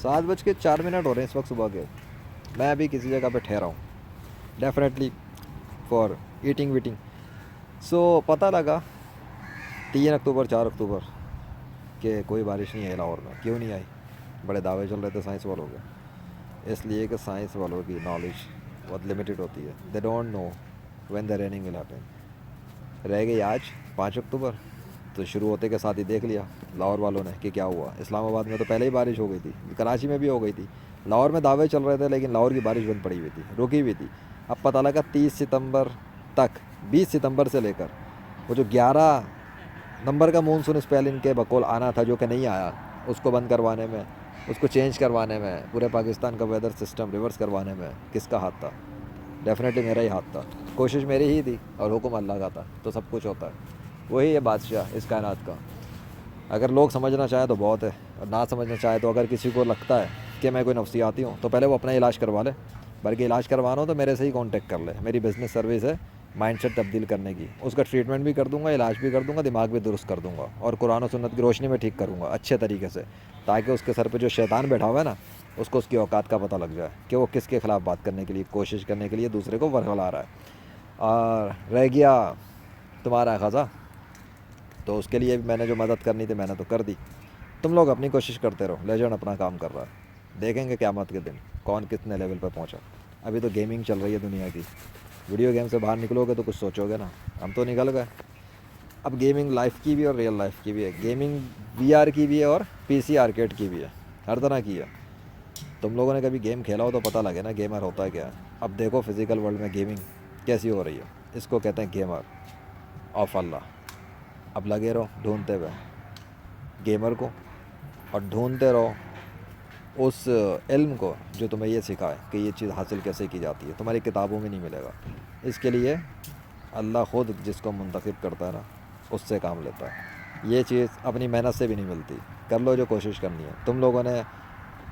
7:04 ہو رہے ہیں اس وقت صبح کے. میں ابھی کسی جگہ پہ ٹھہرا ہوں ڈیفینیٹلی فار ایٹنگ ویٹنگ. سو پتہ لگا 3 اکتوبر 4 اکتوبر کہ کوئی بارش نہیں آئی لاہور میں. کیوں نہیں آئی؟ بڑے دعوے چل رہے تھے سائنس والوں کے. اس لیے کہ سائنس والوں کی نالج بہت لمیٹیڈ ہوتی ہے. They don't know when the raining will happen. رہ گئی آج 5 اکتوبر تو شروع ہوتے کے ساتھ ہی دیکھ لیا لاہور والوں نے کہ کیا ہوا. اسلام آباد میں تو پہلے ہی بارش ہو گئی تھی, کراچی میں بھی ہو گئی تھی. لاہور میں دعوے چل رہے تھے لیکن لاہور کی بارش بند پڑی ہوئی تھی, رکی ہوئی تھی. اب پتہ لگا 30 ستمبر تک, 20 ستمبر سے لے کر وہ جو 11 نمبر کا مونسون اسپیل ان کے بقول آنا تھا جو کہ نہیں آیا, اس کو بند کروانے میں, اس کو چینج کروانے میں, پورے پاکستان کا ویدر سسٹم ریورس کروانے میں کس کا ہاتھ تھا؟ ڈیفینیٹلی میرا ہی ہاتھ تھا. کوشش میری ہی تھی اور حکم اللہ کا تھا, تو سب کچھ ہوتا ہے. وہی ہے بادشاہ اس کائنات کا. اگر لوگ سمجھنا چاہیں تو بہت ہے, اور نہ سمجھنا چاہے تو اگر کسی کو لگتا ہے کہ میں کوئی نفسیاتی ہوں تو پہلے وہ اپنا علاج کروا لے. بلکہ علاج کروانا ہو تو میرے سے ہی کانٹیکٹ کر لے. میری بزنس سروس ہے مائنڈ سیٹ تبدیل کرنے کی. اس کا ٹریٹمنٹ بھی کر دوں گا, علاج بھی کر دوں گا, دماغ بھی درست کر دوں گا, اور قرآن و سنت کی روشنی میں ٹھیک کروں گا اچھے طریقے سے, تاکہ اس کے سر پہ جو شیطان بیٹھا ہوا ہے نا, اس کو اس کی اوقات کا پتہ لگ جائے کہ وہ کس کے خلاف بات کرنے کے لیے, کوشش کرنے کے لیے دوسرے کو ورغلا رہا ہے. اور رہ گیا تمہارا خزا, تو اس کے لیے بھی میں نے جو مدد کرنی تھی میں نے تو کر دی. تم لوگ اپنی کوشش کرتے رہو, لیجنڈ اپنا کام کر رہا ہے. دیکھیں گے قیامت کے دن کون کتنے لیول پہ پہنچا. ابھی تو گیمنگ چل رہی ہے دنیا کی. ویڈیو گیم سے باہر نکلو گے تو کچھ سوچو گے نا. ہم تو نکل گئے. اب گیمنگ لائف کی بھی اور ریئل لائف کی بھی ہے. گیمنگ وی آر کی بھی ہے اور پی سی آرکیڈ کی بھی ہے, ہر طرح کی ہے. تم لوگوں نے کبھی گیم کھیلا ہو تو پتہ لگے نا گیمر ہوتا ہے کیا ہے. اب دیکھو فزیکل ورلڈ میں گیمنگ کیسی ہو رہی ہے. اس کو کہتے ہیں گیمر آف اللہ. اب لگے رہو ڈھونڈتے ہوئے گیمر کو, اور ڈھونڈتے رہو اس علم کو جو تمہیں یہ سکھائے کہ یہ چیز حاصل کیسے کی جاتی ہے. تمہاری کتابوں میں نہیں ملے گا. اس کے لیے اللہ خود جس کو منتخب کرتا ہے نا اس سے کام لیتا ہے. یہ چیز اپنی محنت سے بھی نہیں ملتی. کر لو جو کوشش کرنی ہے. تم لوگوں نے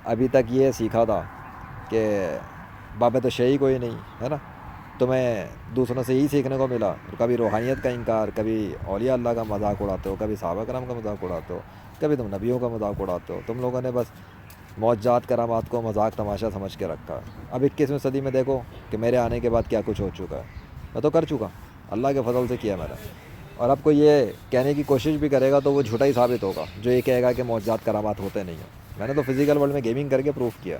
ابھی تک یہ سیکھا تھا کہ بابا تو شے ہی کوئی نہیں ہے نا. تمہیں دوسروں سے ہی سیکھنے کو ملا. کبھی روحانیت کا انکار, کبھی اولیاء اللہ کا مذاق اڑاتے ہو, کبھی صحابہ کرام کا مذاق اڑاتے ہو, کبھی تم نبیوں کا مذاق اڑاتے ہو. تم لوگوں نے بس معجزات کرامات کو مذاق تماشا سمجھ کے رکھا ہے. اب 21ویں صدی میں دیکھو کہ میرے آنے کے بعد کیا کچھ ہو چکا ہے. میں تو کر چکا, اللہ کے فضل سے کیا میں نے. اور اب کوئی یہ کہنے کی کوشش بھی کرے گا تو وہ جھوٹا ہی ثابت ہوگا جو یہ کہے گا کہ معجزات کرامات ہوتے نہیں ہیں. میں نے تو فزیکل ورلڈ میں گیمنگ کر کے پروف کیا,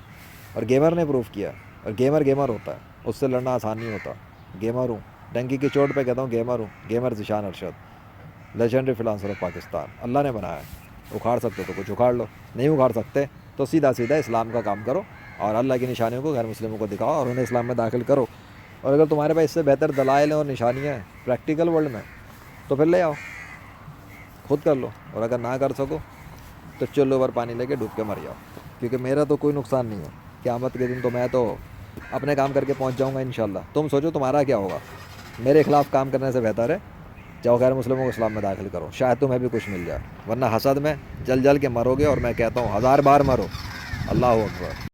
اور گیمر نے پروف کیا. اور گیمر ہوتا ہے, اس سے لڑنا آسان نہیں ہوتا. گیمر ہوں, ڈنکی کی چوٹ پہ کہتا ہوں گیمر ہوں. Gamer Zeeshan Arshad, legendary freelancer of Pakistan. اللہ نے بنایا ہے. اکھاڑ سکتے تو کچھ اکھاڑ لو, نہیں اکھاڑ سکتے تو سیدھا اسلام کا کام کرو, اور اللہ کی نشانیوں کو غیر مسلموں کو دکھاؤ اور انہیں اسلام میں داخل کرو. اور اگر تمہارے پاس اس سے بہتر دلائل ہیں اور نشانیاں ہیں پریکٹیکل ورلڈ میں تو پھر لے آؤ, خود کر لو. اور اگر نہ کر سکو تو چلو اوپر پانی لے کے ڈوب کے مر جاؤ, کیونکہ میرا تو کوئی نقصان نہیں ہے. قیامت کے دن تو میں تو اپنے کام کر کے پہنچ جاؤں گا انشاءاللہ. تم سوچو تمہارا کیا ہوگا. میرے خلاف کام کرنے سے بہتر ہے جاؤ غیر مسلموں کو اسلام میں داخل کرو, شاید تمہیں بھی کچھ مل جائے. ورنہ حسد میں جل کے مرو گے, اور میں کہتا ہوں 1000 بار مرو. اللہ اکبر.